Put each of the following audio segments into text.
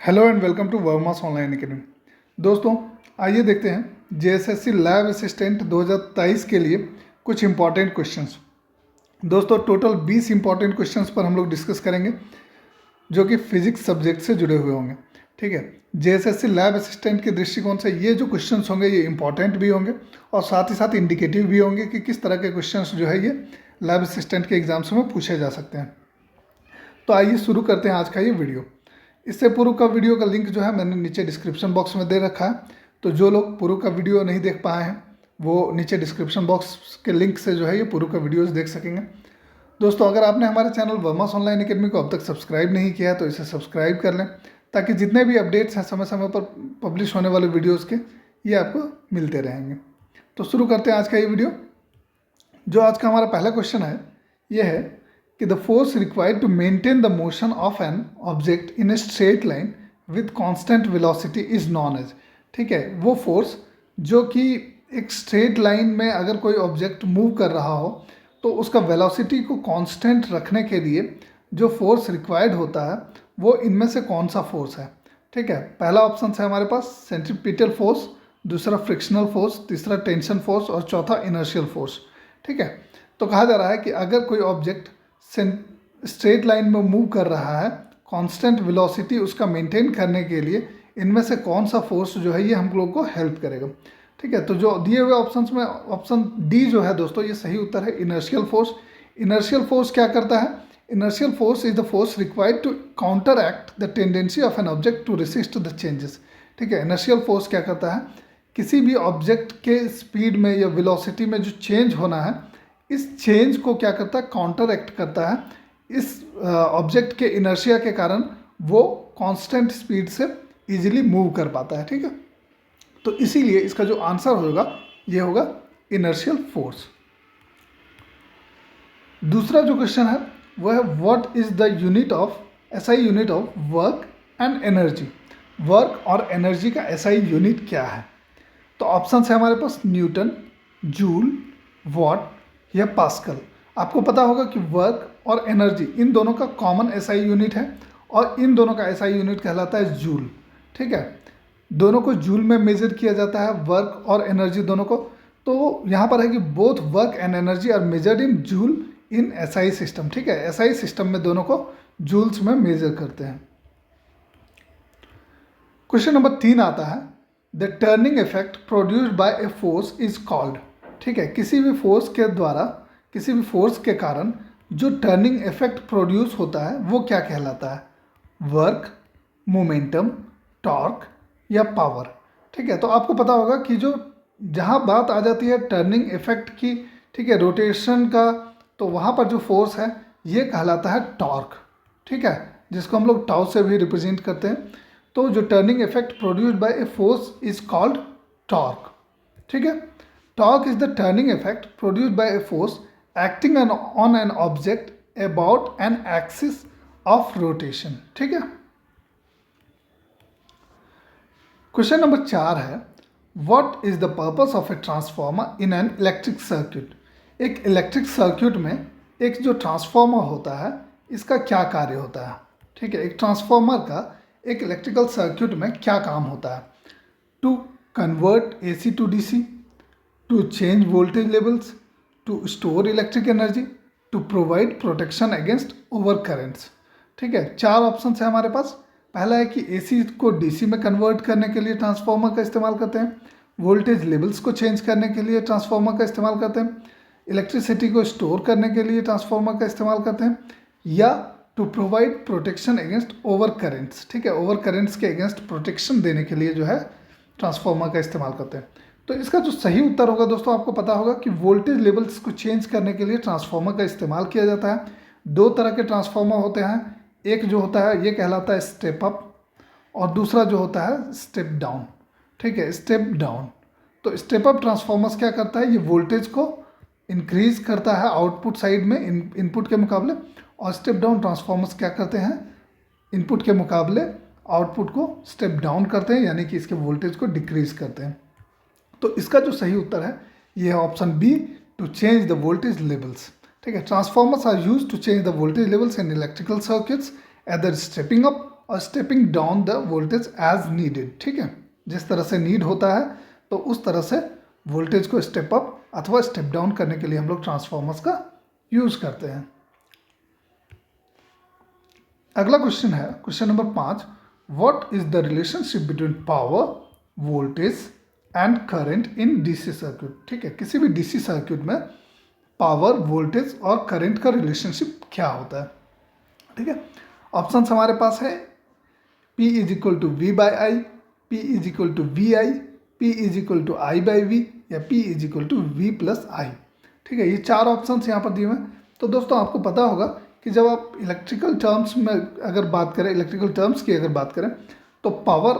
Hello and welcome to Verma's online academy. दोस्तों, आइए देखते हैं जेएसएससी लैब असिस्टेंट 2023 के लिए कुछ इंपॉर्टेंट क्वेश्चंस। दोस्तों, टोटल 20 इंपॉर्टेंट क्वेश्चंस पर हम लोग डिस्कस करेंगे जो कि फिजिक्स सब्जेक्ट से जुड़े हुए होंगे। ठीक है, जेएसएससी लैब असिस्टेंट के दृष्टिकोण से ये जो क्वेश्चंस होंगे ये इंपॉर्टेंट भी होंगे और साथ ही साथ इंडिकेटिव भी होंगे कि किस तरह के क्वेश्चंस जो है ये लैब असिस्टेंट के एग्जाम्स में पूछे जा सकते हैं। तो आइए शुरू करते हैं आज का ये वीडियो। इससे पूर्व का वीडियो का लिंक जो है मैंने नीचे डिस्क्रिप्शन बॉक्स में दे रखा है, तो जो लोग पूर्व का वीडियो नहीं देख पाए हैं वो नीचे डिस्क्रिप्शन बॉक्स के लिंक से जो है ये पूर्व का वीडियोस देख सकेंगे। दोस्तों, अगर आपने हमारे चैनल वर्मास ऑनलाइन एकेडमी को अब तक सब्सक्राइब नहीं किया है तो इसे सब्सक्राइब कर लें, ताकि जितने भी अपडेट्स हैं समय समय पर पब्लिश होने वाले वीडियोज़ के ये आपको मिलते रहेंगे। तो शुरू करते हैं आज का ये वीडियो। जो आज का हमारा पहला क्वेश्चन है ये है कि the force required to maintain the motion of an object in a straight line with constant velocity is known as. ठीक है, वो फोर्स जो कि एक स्ट्रेट लाइन में अगर कोई ऑब्जेक्ट मूव कर रहा हो तो उसका वेलोसिटी को कांस्टेंट रखने के लिए जो फोर्स रिक्वायर्ड होता है वो इनमें से कौन सा फोर्स है। ठीक है, पहला ऑप्शन है हमारे पास सेंट्रीपिटल फोर्स, दूसरा फ्रिक्शनल फोर्स, तीसरा टेंशन फोर्स और चौथा इनर्शियल फोर्स। ठीक है, तो कहा जा रहा है कि अगर कोई ऑब्जेक्ट स्ट्रेट लाइन में मूव कर रहा है, कांस्टेंट वेलोसिटी उसका मेंटेन करने के लिए इनमें से कौन सा फोर्स जो है ये हम लोग को हेल्प करेगा। ठीक है, तो जो दिए हुए ऑप्शंस में ऑप्शन डी जो है दोस्तों ये सही उत्तर है, इनर्शियल फोर्स। इनर्शियल फोर्स क्या करता है? Inertial force is the force required to counteract the tendency of an object to resist the changes. ठीक है, इनर्शियल फोर्स क्या करता है? किसी भी ऑब्जेक्ट के स्पीड में या वेलोसिटी में जो चेंज होना है, इस चेंज को क्या करता है? काउंटर एक्ट करता है। इस ऑब्जेक्ट के इनर्शिया के कारण वो कांस्टेंट स्पीड से इजीली मूव कर पाता है। ठीक है, तो इसीलिए इसका जो आंसर होगा ये होगा इनर्शियल फोर्स। दूसरा जो क्वेश्चन है वो है what is the unit of SI unit of work and energy. Work और एनर्जी का एसआई यूनिट क्या है? तो ऑप्शन है हमारे पास न्यूटन, जूल, वॉट या पास्कल। आपको पता होगा कि वर्क और एनर्जी इन दोनों का कॉमन एसआई यूनिट है और इन दोनों का एसआई यूनिट कहलाता है जूल। ठीक है, दोनों को जूल में मेजर किया जाता है, वर्क और एनर्जी दोनों को। तो यहाँ पर है कि both work and energy are measured in joule in SI system. ठीक है, एसआई सिस्टम में दोनों को जूल्स में मेजर करते हैं। क्वेश्चन नंबर 3 आता है the turning effect produced by a force is called. ठीक है, किसी भी फोर्स के द्वारा, किसी भी फोर्स के कारण जो टर्निंग इफेक्ट प्रोड्यूस होता है वो क्या कहलाता है? वर्क, मोमेंटम, टॉर्क या पावर। ठीक है, तो आपको पता होगा कि जो जहाँ बात आ जाती है टर्निंग इफेक्ट की, ठीक है, रोटेशन का, तो वहाँ पर जो फोर्स है ये कहलाता है टॉर्क। ठीक है, जिसको हम लोग टाउ से भी रिप्रेजेंट करते हैं। तो जो turning effect produced by a force is called torque. ठीक है, torque is the turning effect produced by a force acting on an object about an axis of rotation. ठीक है, क्वेश्चन नंबर 4 है what is the purpose of a transformer in an electric circuit. एक electric circuit में एक जो transformer होता है इसका क्या कार्य होता है? ठीक है, एक ट्रांसफार्मर का एक इलेक्ट्रिकल सर्किट में क्या काम होता है? To convert AC to DC, to change voltage levels, to store electric energy, to provide protection against over currents. ठीक है, 4 ऑप्शन है हमारे पास। पहला है कि एसी को डीसी में कन्वर्ट करने के लिए ट्रांसफार्मर का इस्तेमाल करते हैं, वोल्टेज लेवल्स को चेंज करने के लिए ट्रांसफार्मर का इस्तेमाल करते हैं, इलेक्ट्रिसिटी को स्टोर करने के लिए ट्रांसफार्मर का इस्तेमाल करते हैं, या to provide protection against over currents. ठीक है, ओवर करेंट्स के अगेंस्ट प्रोटेक्शन देने के लिए जो है ट्रांसफार्मर का इस्तेमाल करते हैं। तो इसका जो सही उत्तर होगा दोस्तों, आपको पता होगा कि वोल्टेज लेवल्स को चेंज करने के लिए ट्रांसफार्मर का इस्तेमाल किया जाता है। 2 तरह के ट्रांसफार्मर होते हैं, एक जो होता है ये कहलाता है स्टेप अप और दूसरा जो होता है स्टेप डाउन। ठीक है, स्टेप डाउन। तो स्टेप अप ट्रांसफार्मर्स क्या करता है? ये वोल्टेज को इंक्रीज करता है आउटपुट साइड में इनपुट के मुकाबले, और स्टेप डाउन ट्रांसफार्मर्स क्या करते हैं? इनपुट के मुकाबले आउटपुट को स्टेप डाउन करते हैं, यानी कि इसके वोल्टेज को डिक्रीज करते हैं। तो इसका जो सही उत्तर है ये है option B, to change the voltage levels. ठीक है, transformers are used to change the voltage levels in electrical circuits, either stepping up और stepping down the voltage as needed. ठीक है, जिस तरह से नीड होता है तो उस तरह से वोल्टेज को स्टेप अप अथवा स्टेप डाउन करने के लिए हम लोग ट्रांसफार्मर्स का यूज करते हैं। अगला क्वेश्चन है question number 5, what is the relationship between power, voltage and current in DC circuit. ठीक है, किसी भी डीसी सर्किट में पावर, वोल्टेज और करंट का रिलेशनशिप क्या होता है। ठीक है, ऑप्शन हमारे पास है P is equal to V by I, P is equal to V I, P is equal to I by V या P is equal to V plus I. ठीक है, ये 4 ऑप्शंस यहाँ पर दिए हुए हैं। तो दोस्तों आपको पता होगा कि जब आप इलेक्ट्रिकल टर्म्स में अगर बात करें, इलेक्ट्रिकल टर्म्स की अगर बात करें, तो पावर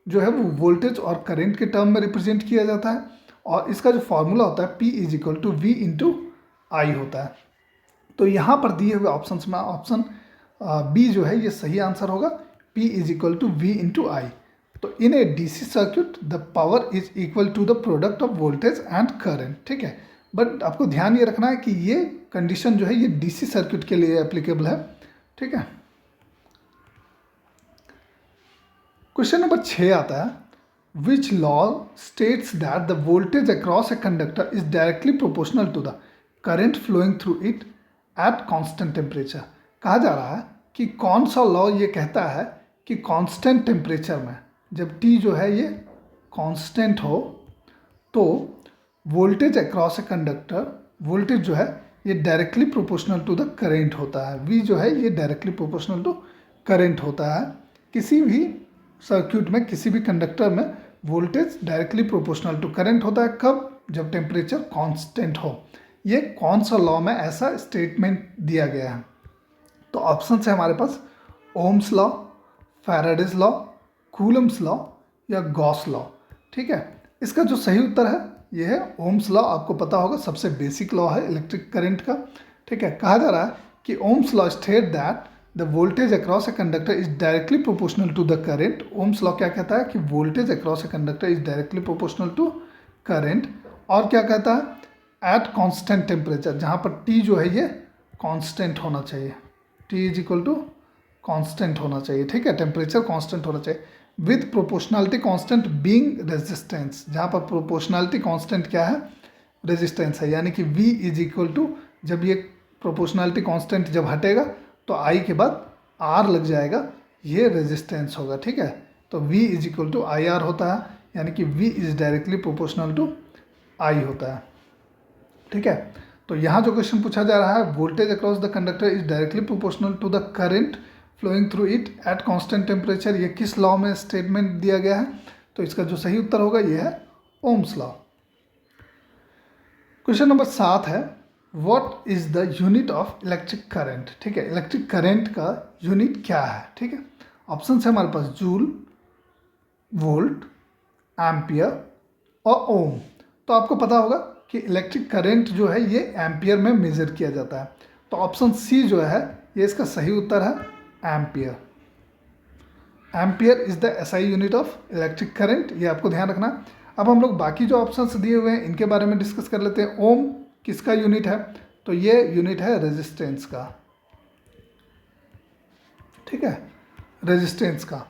जो है वो वोल्टेज और करंट के टर्म में रिप्रेजेंट किया जाता है और इसका जो फॉर्मूला होता है P is equal to V into I होता है। तो यहाँ पर दिए हुए ऑप्शन में ऑप्शन बी जो है ये सही आंसर होगा, P is equal to V into I. तो in a DC circuit the power is equal to the product of voltage and current. ठीक है, बट आपको ध्यान ये रखना है कि ये कंडीशन जो है ये डीसी सर्किट के लिए एप्लीकेबल है। ठीक है, क्वेश्चन नंबर 6 आता है, which law states that the voltage across a conductor is directly proportional to the current flowing through it at constant temperature. कहा जा रहा है कि कौन सा लॉ ये कहता है कि कांस्टेंट टेम्परेचर में, जब T जो है ये कांस्टेंट हो, तो voltage across a conductor, voltage जो है ये directly proportional to the current होता है। V जो है ये डायरेक्टली प्रोपोर्शनल टू करेंट होता है। किसी भी सर्क्यूट में, किसी भी कंडक्टर में voltage directly proportional to current होता है। कब? जब टेम्परेचर कांस्टेंट हो। ये कौन सा लॉ में ऐसा स्टेटमेंट दिया गया है? तो ऑप्शन है हमारे पास Ohm's law, Faraday's law, Coulomb's law या गॉस लॉ। ठीक है, इसका जो सही उत्तर है ये है ओम्स लॉ। आपको पता होगा सबसे बेसिक लॉ है इलेक्ट्रिक करंट का। ठीक है, कहा जा रहा है कि Ohm's law state that the voltage across a conductor is directly proportional to the current. Ohm's law क्या कहता है कि voltage across a conductor is directly proportional to current. और क्या कहता है? एट कांस्टेंट टेम्परेचर, जहाँ पर T जो है ये कांस्टेंट होना चाहिए। T is equal to constant होना चाहिए। ठीक है, टेम्परेचर कांस्टेंट होना चाहिए with proportionality constant being resistance. जहाँ पर प्रोपोर्शनलिटी कांस्टेंट क्या है? रेजिस्टेंस है। यानी कि V इज इक्वल टू, जब ये प्रोपोर्शनलिटी कांस्टेंट जब हटेगा तो I के बाद R लग जाएगा, ये रेजिस्टेंस होगा। ठीक है, तो V is equal to I R होता है, यानी कि V is directly proportional to I होता है। ठीक है, तो यहाँ जो क्वेश्चन पूछा जा रहा है, voltage across the conductor is directly proportional to the current flowing through it at constant temperature, ये किस लॉ में स्टेटमेंट दिया गया है? तो इसका जो सही उत्तर होगा ये है ओम्स लॉ। क्वेश्चन नंबर 7 है, what is the unit of electric current. ठीक है, इलेक्ट्रिक करंट का यूनिट क्या है? ठीक है, ऑप्शन है हमारे पास जूल, वोल्ट, एम्पियर और ओम। तो आपको पता होगा कि इलेक्ट्रिक करंट जो है ये एम्पियर में मेजर किया जाता है। तो ऑप्शन सी जो है ये इसका सही उत्तर है, ampere. Ampere is the SI unit of electric current, ये आपको ध्यान रखना। अब हम लोग बाकी जो ऑप्शंस दिए हुए हैं इनके बारे में डिस्कस कर लेते हैं। ओम किसका यूनिट है? तो ये यूनिट है रेजिस्टेंस का। ठीक है, रेजिस्टेंस का।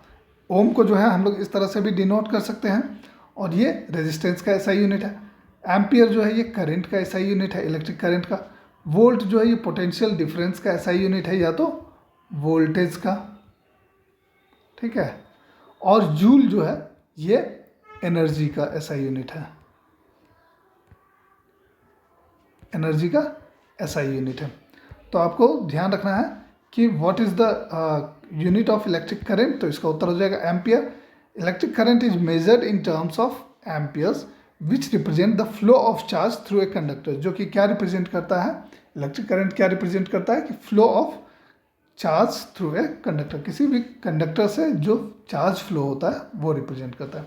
ओम को जो है हम लोग इस तरह से भी डिनोट कर सकते हैं, और ये रेजिस्टेंस का एसआई यूनिट है। एम्पियर जो है ये करंट का एसआई यूनिट है, इलेक्ट्रिक करंट का। वोल्ट जो है ये पोटेंशियल डिफरेंस का एसआई यूनिट है, या तो वोल्टेज का। ठीक है, और जूल जो है ये एनर्जी का एसआई यूनिट है, एनर्जी का एसआई यूनिट है। तो आपको ध्यान रखना है कि what is the unit of electric current. तो इसका उत्तर हो जाएगा ampere. Electric current is measured in terms of amperes which represent the flow of charge through a conductor. जो कि क्या रिप्रेजेंट करता है? इलेक्ट्रिक करंट क्या रिप्रेजेंट करता है कि flow of charge through a conductor, किसी भी कंडक्टर से जो चार्ज फ्लो होता है वो रिप्रेजेंट करता है।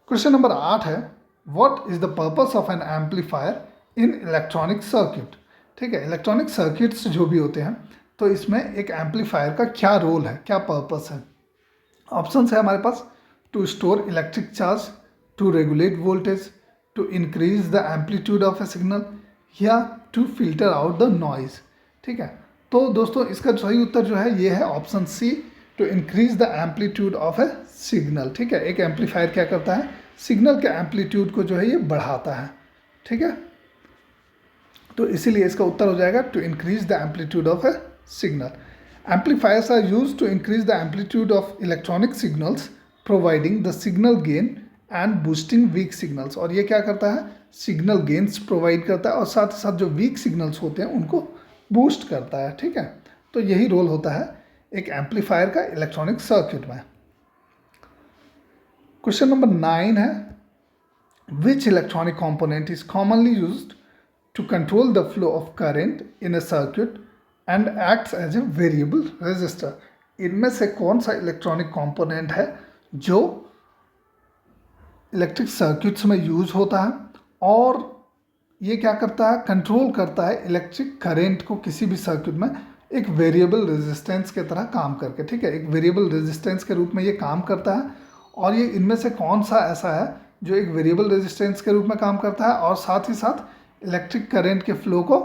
क्वेश्चन नंबर 8 है, what is the purpose of N amplifier in electronic circuit. ठीक है, इलेक्ट्रॉनिक सर्किट्स जो भी होते हैं तो इसमें एक एम्पलीफायर का क्या रोल है, क्या पर्पस है? ऑप्शन है हमारे पास to store electric charge, to regulate voltage, to increase the amplitude of a signal, या to filter out the noise. ठीक है, तो दोस्तों इसका सही उत्तर जो है ये है option C, to increase the amplitude of a signal. ठीक है, एक एम्पलीफायर क्या करता है, सिग्नल के एम्पलीट्यूड को जो है ये बढ़ाता है। ठीक है, तो इसीलिए इसका उत्तर हो जाएगा to increase the amplitude of a signal. Amplifiers are use to increase the amplitude of electronic signals providing the signal gain and boosting weak signals. और ये क्या करता है, सिग्नल गेन्स प्रोवाइड करता है और साथ ही साथ जो वीक सिग्नल्स होते हैं उनको बूस्ट करता है। ठीक है, तो यही रोल होता है एक एम्पलीफायर का इलेक्ट्रॉनिक सर्किट में। क्वेश्चन नंबर 9 है, which electronic component is commonly used to control the flow of current in a circuit and acts as a variable resistor. इनमें से कौन सा इलेक्ट्रॉनिक कंपोनेंट है जो इलेक्ट्रिक सर्किट्स में यूज होता है और ये क्या करता है, कंट्रोल करता है इलेक्ट्रिक करंट को किसी भी सर्किट में एक वेरिएबल रेजिस्टेंस के तरह काम करके। ठीक है, एक वेरिएबल रेजिस्टेंस के रूप में ये काम करता है। और ये इनमें से कौन सा ऐसा है जो एक वेरिएबल रेजिस्टेंस के रूप में काम करता है और साथ ही साथ इलेक्ट्रिक करंट के फ्लो को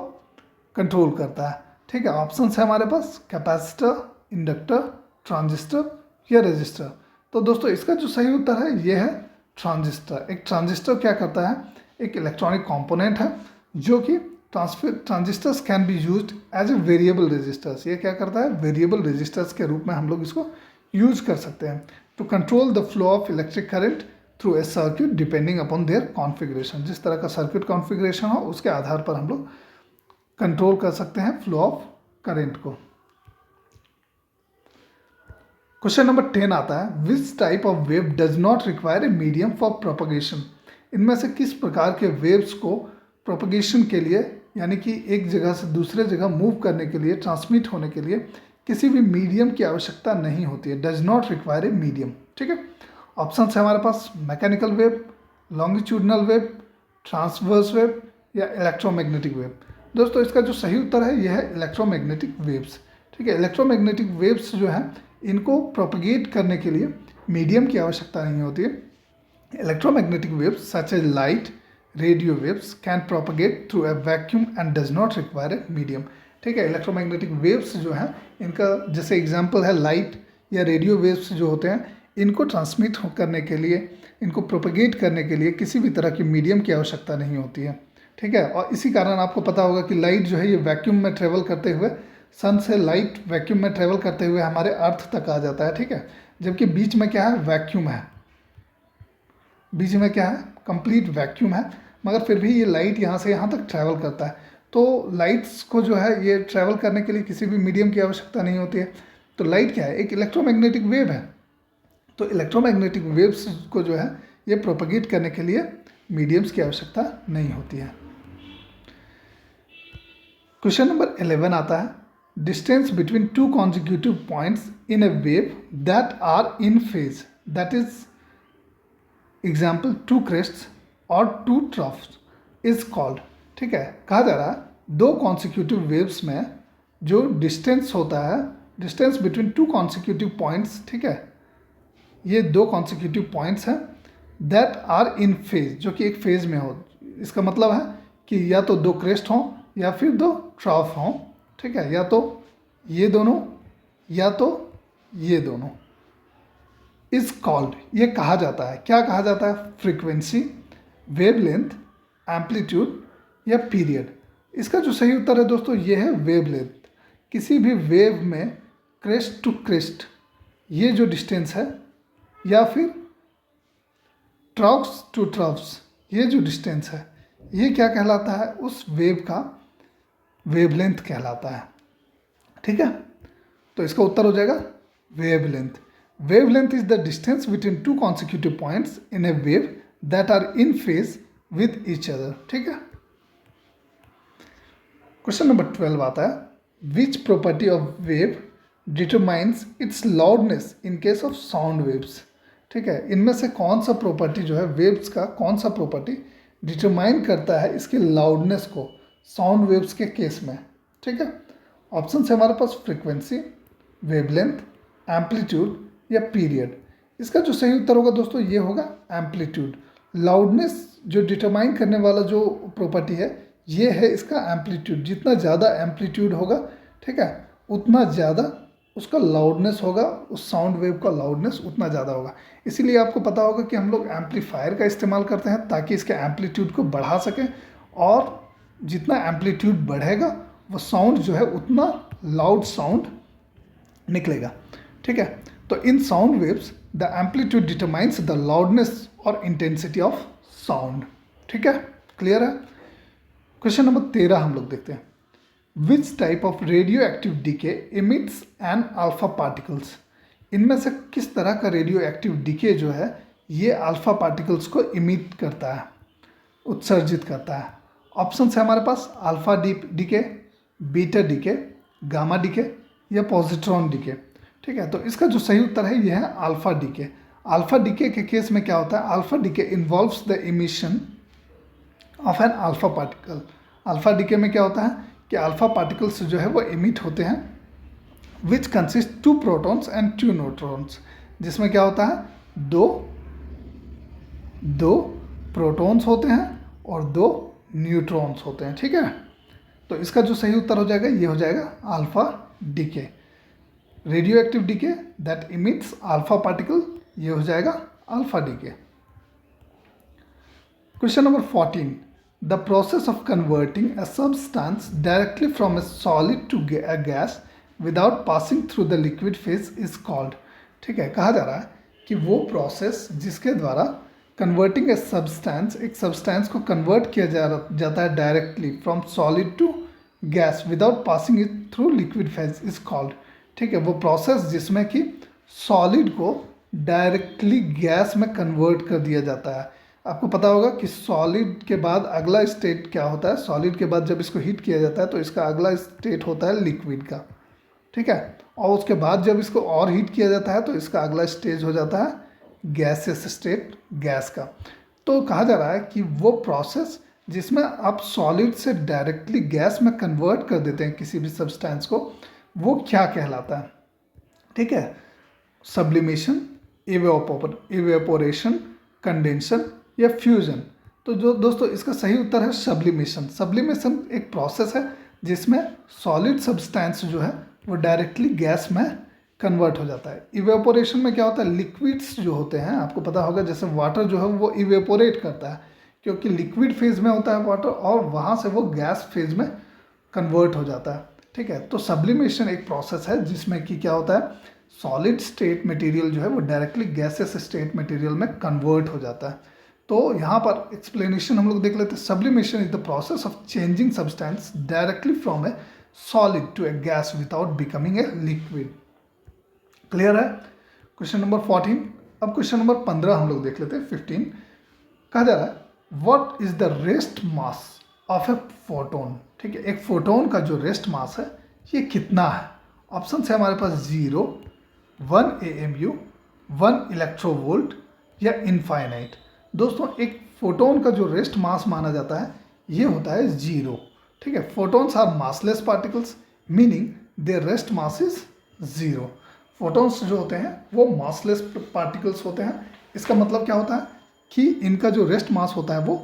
कंट्रोल करता है। ठीक है, ऑप्शन है हमारे पास कैपेसिटर, इंडक्टर, ट्रांजिस्टर या रेजिस्टर। तो दोस्तों इसका जो सही उत्तर है ये है ट्रांजिस्टर। एक ट्रांजिस्टर क्या करता है, एक इलेक्ट्रॉनिक कंपोनेंट है जो कि transistors can be used as a variable resistors. ये क्या करता है, वेरिएबल रेजिस्टर्स के रूप में हम लोग इसको यूज कर सकते हैं to control the flow of electric current through a circuit depending upon their configuration. जिस तरह का सर्किट कॉन्फ़िगरेशन हो उसके आधार पर हम लोग कंट्रोल कर सकते हैं फ्लो ऑफ करंट को। क्वेश्चन नंबर 10 आता है, विच type of wave does not require a medium for propagation. इनमें से किस प्रकार के वेव्स को प्रोपगेशन के लिए, यानी कि एक जगह से दूसरे जगह मूव करने के लिए, ट्रांसमिट होने के लिए किसी भी मीडियम की आवश्यकता नहीं होती है, does not require a medium. ठीक है, ऑप्शन है हमारे पास mechanical wave, longitudinal wave, transverse wave या इलेक्ट्रोमैग्नेटिक वेव। दोस्तों इसका जो सही उत्तर है यह है इलेक्ट्रोमैग्नेटिक वेव्स। ठीक है, इलेक्ट्रोमैग्नेटिक वेव्स जो है इनको प्रोपगेट करने के लिए मीडियम की आवश्यकता नहीं होती है। Electromagnetic waves such as light, radio waves can propagate through a vacuum and does not require a medium. ठीक है, इलेक्ट्रोमैग्नेटिक वेव्स जो हैं इनका जैसे एग्जांपल है लाइट या रेडियो वेव्स जो होते हैं, इनको ट्रांसमिट करने के लिए, इनको प्रोपगेट करने के लिए किसी भी तरह की मीडियम की आवश्यकता नहीं होती है। ठीक है, और इसी कारण आपको पता होगा कि लाइट जो है ये वैक्यूम में ट्रेवल करते हुए, सन से लाइट वैक्यूम में ट्रेवल करते हुए हमारे अर्थ तक आ जाता है। ठीक है, जबकि बीच में क्या है, वैक्यूम है, बीच में क्या है, कंप्लीट वैक्यूम है, मगर फिर भी ये लाइट यहाँ से यहाँ तक ट्रैवल करता है। तो लाइट्स को जो है ये ट्रैवल करने के लिए किसी भी मीडियम की आवश्यकता नहीं होती है। तो लाइट क्या है, एक इलेक्ट्रोमैग्नेटिक वेव है। तो इलेक्ट्रोमैग्नेटिक वेव्स को जो है ये प्रोपगेट करने के लिए मीडियम्स की आवश्यकता नहीं होती है। क्वेश्चन नंबर 11 आता है, distance between two consecutive points in a wave that are in phase, that is example two crests और टू ट्रफ्स इज कॉल्ड। ठीक है, कहा जा रहा है दो कॉन्सिक्यूटिव वेव्स में जो डिस्टेंस होता है, distance between two consecutive points, ठीक है, ये दो कॉन्सिक्यूटिव पॉइंट्स हैं दैट आर इन फेज, जो कि एक फेज में हो। इसका मतलब है कि या तो दो क्रेस्ट हों या फिर दो ट्रफ हों। ठीक है, या तो ये दोनों या तो ये दोनों। इज कॉल्ड, ये कहा जाता है, क्या कहा जाता है, फ्रीक्वेंसी, वेवलेंथ, एम्पलीट्यूड या पीरियड। इसका जो सही उत्तर है दोस्तों ये है वेवलेंथ। किसी भी वेव में क्रेस्ट टू क्रेस्ट ये जो डिस्टेंस है, या फिर ट्रफ्स टू ट्रफ्स ये जो डिस्टेंस है, ये क्या कहलाता है, उस वेव का वेवलेंथ कहलाता है। ठीक है, तो इसका उत्तर हो जाएगा wavelength. Wavelength is the distance between two consecutive points in a wave that are in phase with each other. ठीक है, क्वेश्चन नंबर 12 आता है, which property of wave determines its loudness in case of sound waves. ठीक है, इनमें से कौन सा प्रॉपर्टी जो है वेव्स का, कौन सा प्रॉपर्टी डिटरमाइन करता है इसकी लाउडनेस को साउंड वेव्स के केस में। ठीक है, ऑप्शन है हमारे पास फ्रीक्वेंसी, वेवलेंथ, एम्पलीट्यूड या पीरियड। इसका जो सही उत्तर होगा दोस्तों ये होगा एम्पलीट्यूड। लाउडनेस जो डिटरमाइन करने वाला जो प्रॉपर्टी है ये है इसका एम्पलीट्यूड। जितना ज़्यादा एम्पलीट्यूड होगा, ठीक है, उतना ज़्यादा उसका लाउडनेस होगा, उस साउंड वेव का लाउडनेस उतना ज़्यादा होगा। इसीलिए आपको पता होगा कि हम लोग एम्पलीफायर का इस्तेमाल करते हैं ताकि इसके एम्पलीट्यूड को बढ़ा सकें, और जितना एम्पलीट्यूड बढ़ेगा वो साउंड जो है उतना लाउड साउंड निकलेगा। ठीक है, तो in sound waves the amplitude determines the loudness और इंटेंसिटी ऑफ साउंड। ठीक है, क्लियर है। क्वेश्चन नंबर 13 हम लोग देखते हैं। Which type of radioactive decay emits an alpha particles? इनमें से किस तरह का रेडियो एक्टिव डीके जो है ये अल्फा पार्टिकल्स को इमिट करता है, उत्सर्जित करता है? ऑप्शन है हमारे पास alpha decay, beta decay, gamma decay या पॉजिट्रॉन डीके। ठीक है, तो इसका जो सही उत्तर है ये है अल्फा डीके। अल्फा डीके के केस में क्या होता है? Alpha decay involves the emission of an alpha particle. Alpha decay में क्या होता है कि अल्फा पार्टिकल्स जो है वो इमिट होते हैं, which consist 2 protons and 2 neutrons, जिसमें क्या होता है दो प्रोटॉन्स होते हैं और 2 न्यूट्रॉन्स होते हैं। ठीक है, तो इसका जो सही उत्तर हो जाएगा ये हो जाएगा alpha decay, radioactive decay that emits alpha particle, ये हो जाएगा alpha decay. Question number 14, the process of converting a substance directly from a solid to a gas without passing through the liquid phase is called. ठीक है, कहा जा रहा है कि वो प्रोसेस जिसके द्वारा कन्वर्टिंग ए सब्सटेंस, एक सब्सटेंस को कन्वर्ट किया जाता है directly from solid to gas without passing it through liquid phase is called. ठीक है, वो प्रोसेस जिसमें कि सॉलिड को डायरेक्टली गैस में कन्वर्ट कर दिया जाता है। आपको पता होगा कि सॉलिड के बाद अगला स्टेट क्या होता है? सॉलिड के बाद जब इसको हीट किया जाता है तो इसका अगला स्टेट होता है लिक्विड का। ठीक है, और उसके बाद जब इसको और हीट किया जाता है तो इसका अगला स्टेज हो जाता है गैसेस स्टेट, गैस का। तो कहा जा रहा है कि वो प्रोसेस जिसमें आप सॉलिड से डायरेक्टली गैस में कन्वर्ट कर देते हैं किसी भी सब्सटेंस को, वो क्या कहलाता है? ठीक है, सब्लिमेशन, इवेपोरेशन, कंडेंसन या फ्यूजन। तो जो दोस्तों इसका सही उत्तर है सब्लिमेशन। सब्लिमेशन एक प्रोसेस है जिसमें सॉलिड सब्सटेंस जो है वो डायरेक्टली गैस में कन्वर्ट हो जाता है। इवेपोरेशन में क्या होता है? लिक्विड्स जो होते हैं, आपको पता होगा जैसे वाटर जो है वो इवेपोरेट करता है क्योंकि लिक्विड फेज में होता है वाटर, और वहाँ से वो गैस फेज में कन्वर्ट हो जाता है। ठीक है, तो सब्लिमेशन एक प्रोसेस है जिसमें कि क्या होता है, सॉलिड स्टेट मटेरियल जो है वो डायरेक्टली गैसेस स्टेट मटेरियल में कन्वर्ट हो जाता है। तो यहाँ पर एक्सप्लेनेशन हम लोग देख लेते हैं। Sublimation is the process of changing substance directly from a solid to a gas without becoming a liquid. Clear है। Question number 14। अब क्वेश्चन नंबर 15 हम लोग देख लेते हैं। 15 कहा जा रहा है what is the rest mass of a photon. ठीक है, एक फोटोन का जो रेस्ट मास है ये कितना है? ऑप्शन है हमारे पास 0, 1 AMU, 1 इलेक्ट्रोवोल्ट या इनफाइनाइट। दोस्तों एक फोटोन का जो रेस्ट मास माना जाता है ये होता है 0। ठीक है, photons are massless particles meaning their rest mass is 0। Photons जो होते हैं वो मासलेस पार्टिकल्स होते हैं। इसका मतलब क्या होता है कि इनका जो रेस्ट मास होता है वो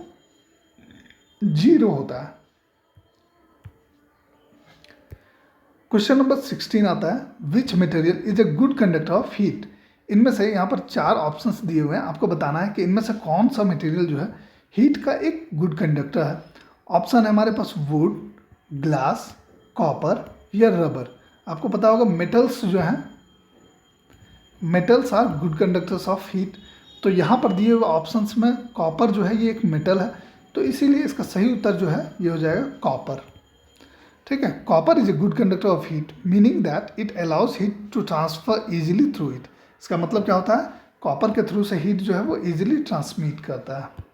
0 होता है। क्वेश्चन नंबर 16 आता है which material is a good conductor of heat. इनमें से यहाँ पर 4 ऑप्शंस दिए हुए हैं, आपको बताना है कि इनमें से कौन सा मटेरियल जो है हीट का एक गुड कंडक्टर है। ऑप्शन है हमारे पास वुड, ग्लास, कॉपर या रबर। आपको पता होगा मेटल्स जो हैं, metals are good conductors of heat. तो यहाँ पर दिए हुए ऑप्शंस में कॉपर जो है ये एक मेटल है, तो इसीलिए इसका सही उत्तर जो है ये हो जाएगा कॉपर। ठीक है, copper is a good conductor of heat meaning that it allows heat to transfer easily through it. इसका मतलब क्या होता है, कॉपर के थ्रू से हीट जो है वो इजीली ट्रांसमिट करता है।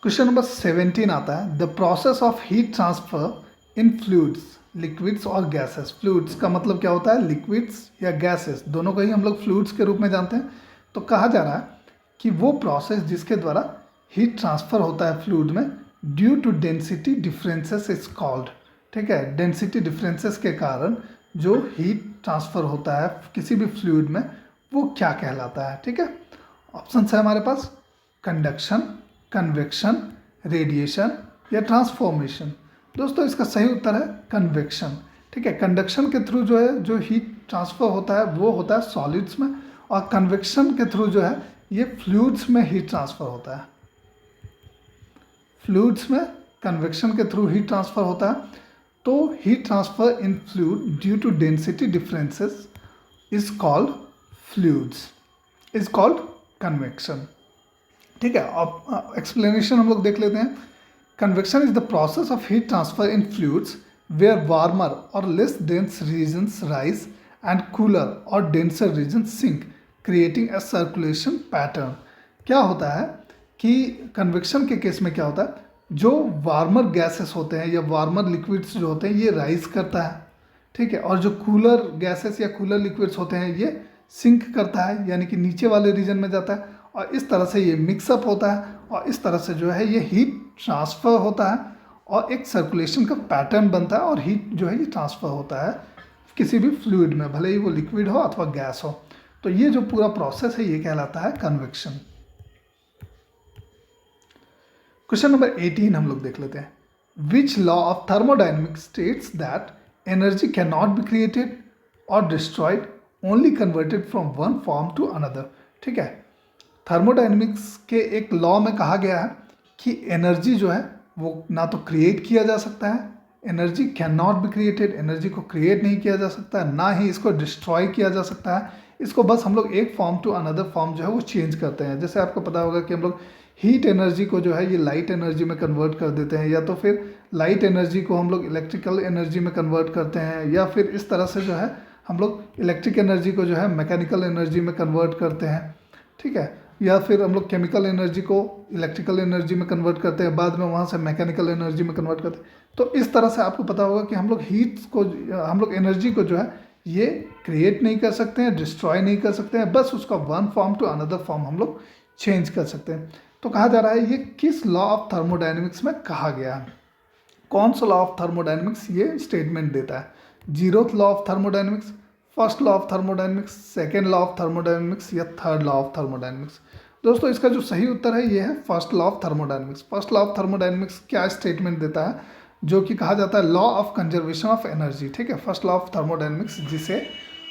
क्वेश्चन नंबर 17 आता है the process of heat transfer in fluids, liquids और गैसेस। फ्लूइड्स का मतलब क्या होता है, लिक्विड्स या गैसेस, दोनों को ही हम लोग फ्लूइड्स के रूप में जानते हैं। तो कहा जा रहा है कि वो प्रोसेस जिसके द्वारा हीट ट्रांसफर होता है फ्लूइड में due to density differences is called. ठीक है, डेंसिटी डिफरेंसेस के कारण जो हीट ट्रांसफर होता है किसी भी फ्लूइड में वो क्या कहलाता है। ठीक है, ऑप्शन है हमारे पास कंडक्शन, कन्वेक्शन, रेडिएशन या ट्रांसफॉर्मेशन। दोस्तों इसका सही उत्तर है कन्वेक्शन। ठीक है, कंडक्शन के थ्रू जो है जो हीट ट्रांसफर होता है वो होता है सॉलिड्स में, और कन्वेक्शन के थ्रू जो है ये फ्लूइड्स में हीट ट्रांसफर होता है। फ्लूइड्स में कन्वेक्शन के थ्रू हीट ट्रांसफर होता है। तो heat transfer in fluid due to density differences is called fluids, is called convection. ठीक है, अब एक्सप्लेनेशन हम लोग देख लेते हैं। Convection is the process of heat transfer in fluids where warmer or less dense regions rise and cooler or denser regions sink, creating a circulation pattern. क्या होता है कि कन्वेक्शन के केस में क्या होता है, जो वार्मर गैसेस होते हैं या वार्मर लिक्विड्स जो होते हैं ये राइज करता है। ठीक है, और जो कूलर गैसेस या कूलर लिक्विड्स होते हैं ये सिंक करता है, यानी कि नीचे वाले रीजन में जाता है, और इस तरह से ये मिक्सअप होता है, और इस तरह से जो है ये हीट ट्रांसफ़र होता है, और एक सर्कुलेशन का पैटर्न बनता है, और हीट जो है ये ट्रांसफ़र होता है किसी भी फ्लूइड में, भले ही वो लिक्विड हो अथवा गैस हो। तो ये जो पूरा प्रोसेस है ये कहलाता है कन्वेक्शन। क्वेश्चन नंबर 18 हम लोग देख लेते हैं। Which law of thermodynamics states that energy can not be created or destroyed, only converted from one form to another. ठीक है, थर्मोडाइनमिक्स के एक लॉ में कहा गया है कि एनर्जी जो है वो ना तो क्रिएट किया जा सकता है, energy can not be created, energy को क्रिएट नहीं किया जा सकता है, ना ही इसको डिस्ट्रॉय किया जा सकता है। इसको बस हम लोग एक फॉर्म टू अनदर फॉर्म जो है वो चेंज करते हैं। जैसे आपको पता होगा कि हम लोग हीट एनर्जी को जो है ये लाइट एनर्जी में कन्वर्ट कर देते हैं, या तो फिर लाइट एनर्जी को हम लोग इलेक्ट्रिकल एनर्जी में कन्वर्ट करते हैं, या फिर इस तरह से जो है हम लोग इलेक्ट्रिक एनर्जी को जो है मैकेनिकल एनर्जी में कन्वर्ट करते हैं। ठीक है, या फिर हम लोग केमिकल एनर्जी को इलेक्ट्रिकल एनर्जी में कन्वर्ट करते हैं, बाद में वहाँ से मैकेनिकल एनर्जी में कन्वर्ट करते हैं। तो इस तरह से आपको पता होगा कि हम लोग हीट को, हम लोग एनर्जी को जो है ये क्रिएट नहीं कर सकते हैं, डिस्ट्रॉय नहीं कर सकते हैं, बस उसका one form to another form हम लोग चेंज कर सकते हैं। तो कहा जा रहा है ये किस लॉ ऑफ थर्मोडाइनमिक्स में कहा गया है, कौन सा लॉ ऑफ थर्मोडाइनमिक्स ये स्टेटमेंट देता है। Zeroth law of thermodynamics, first law of thermodynamics, second law of thermodynamics, या थर्ड लॉ ऑफ थर्मोडाइनमिक्स। दोस्तों इसका जो सही उत्तर है ये है first law of thermodynamics. First law of thermodynamics क्या स्टेटमेंट देता है, जो कि कहा जाता है law of conservation of energy. ठीक है, फर्स्ट लॉ ऑफ थर्मोडाइनमिक्स जिसे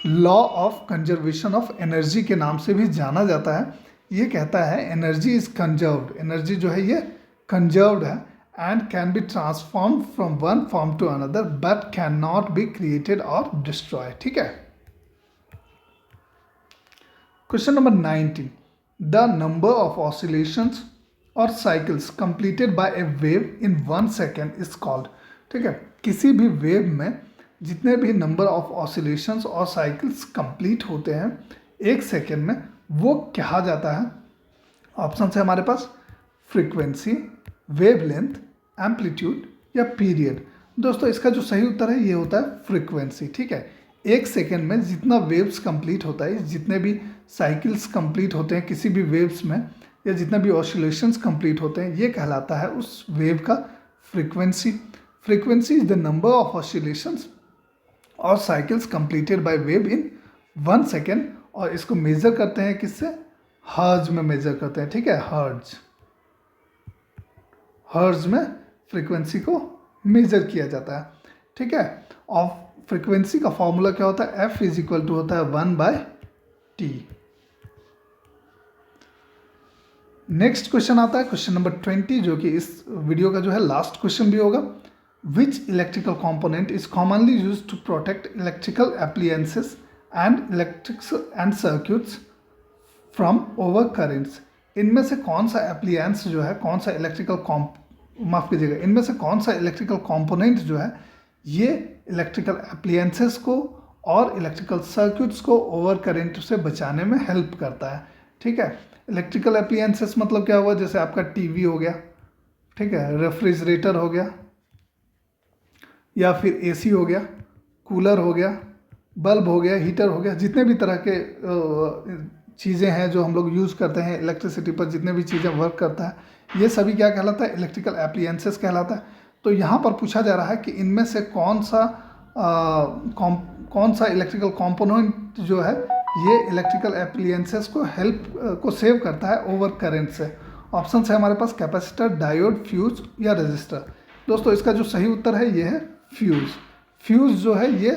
law of conservation of energy के नाम से भी जाना जाता है, ये कहता है एनर्जी इज कंजर्व्ड, एनर्जी जो है ये कंजर्व्ड है, and can be transform from one form to another but can not be created or destroy. ठीक है, question number 19, the number of oscillations और cycles completed by a wave in 1 second is called. ठीक है, किसी भी wave में जितने भी नंबर ऑफ ऑसिलेशंस और साइकिल्स कंप्लीट होते हैं 1 सेकेंड में, वो कहा जाता है, ऑप्शन है हमारे पास फ्रीक्वेंसी, वेवलेंथ, एम्पलीट्यूड या पीरियड। दोस्तों इसका जो सही उत्तर है ये होता है फ्रीक्वेंसी। ठीक है, 1 सेकेंड में जितना वेव्स कंप्लीट होता है, जितने भी साइकिल्स कंप्लीट होते हैं किसी भी वेव्स में, या जितने भी ऑसिलेशंस कंप्लीट होते हैं, ये कहलाता है उस वेव का frequency. Frequency is the number of oscillations और cycles completed by wave in 1 second, और इसको मेजर करते हैं किससे, हर्ट्ज में मेजर करते हैं। ठीक है, हर्ट्ज में फ्रीक्वेंसी को मेजर किया जाता है। ठीक है, और फ्रीक्वेंसी का फॉर्मूला क्या होता है, F इज इक्वल टू होता है 1/T। नेक्स्ट क्वेश्चन आता है क्वेश्चन नंबर 20, जो कि इस वीडियो का जो है लास्ट क्वेश्चन भी होगा। Which electrical component is commonly use to protect electrical appliances and electrics and circuits from over currents. इनमें से कौन सा एप्लियंस जो है, कौन सा इलेक्ट्रिकल माफ कीजिएगा, इनमें से कौन सा इलेक्ट्रिकल कॉम्पोनेंट जो है ये इलेक्ट्रिकल एप्लियंसेस को और इलेक्ट्रिकल सर्क्यूट्स को ओवर करेंट से बचाने में हेल्प करता है। ठीक है, इलेक्ट्रिकल एप्लियंसेस मतलब क्या हुआ, जैसे आपका टीवी हो गया, ठीक है, रेफ्रिजरेटर हो गया, या फिर एसी हो गया, कूलर हो गया, बल्ब हो गया, हीटर हो गया, जितने भी तरह के चीज़ें हैं जो हम लोग यूज़ करते हैं इलेक्ट्रिसिटी पर, जितने भी चीज़ें वर्क करता है, ये सभी क्या कहलाता है, इलेक्ट्रिकल एप्लियंसेस कहलाता है। तो यहाँ पर पूछा जा रहा है कि इनमें से कौन सा इलेक्ट्रिकल कंपोनेंट जो है ये इलेक्ट्रिकल एप्लियंसेस को सेव करता है ओवर करंट से। ऑप्शन है हमारे पास कैपेसिटर, डायोड, फ्यूज या रेजिस्टर। दोस्तों इसका जो सही उत्तर है ये है फ्यूज़। फ्यूज़ जो है ये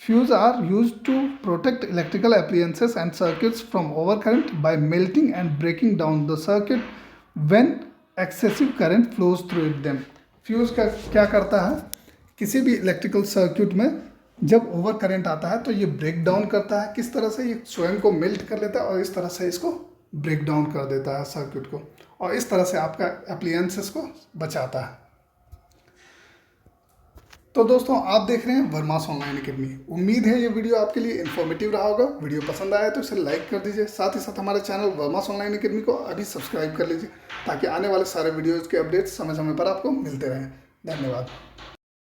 fuse are use to protect electrical appliances and circuits from over current by melting and breaking down the circuit when excessive current flows through it them. Fuse का क्या करता है, किसी भी इलेक्ट्रिकल सर्किट में जब ओवर करंट आता है तो ये ब्रेक डाउन करता है। किस तरह से, ये स्वयं को मेल्ट कर लेता है और इस तरह से इसको ब्रेक डाउन कर देता है सर्किट को, और इस तरह से आपका एप्लायंसेस को बचाता है। तो दोस्तों आप देख रहे हैं वर्मास ऑनलाइन अकेडमी। उम्मीद है ये वीडियो आपके लिए इन्फॉर्मेटिव रहा होगा। वीडियो पसंद आया तो इसे लाइक कर दीजिए, साथ ही साथ हमारे चैनल वर्मास ऑनलाइन अकेडमी को अभी सब्सक्राइब कर लीजिए ताकि आने वाले सारे वीडियोज़ के अपडेट्स समय समय पर आपको मिलते रहें। धन्यवाद।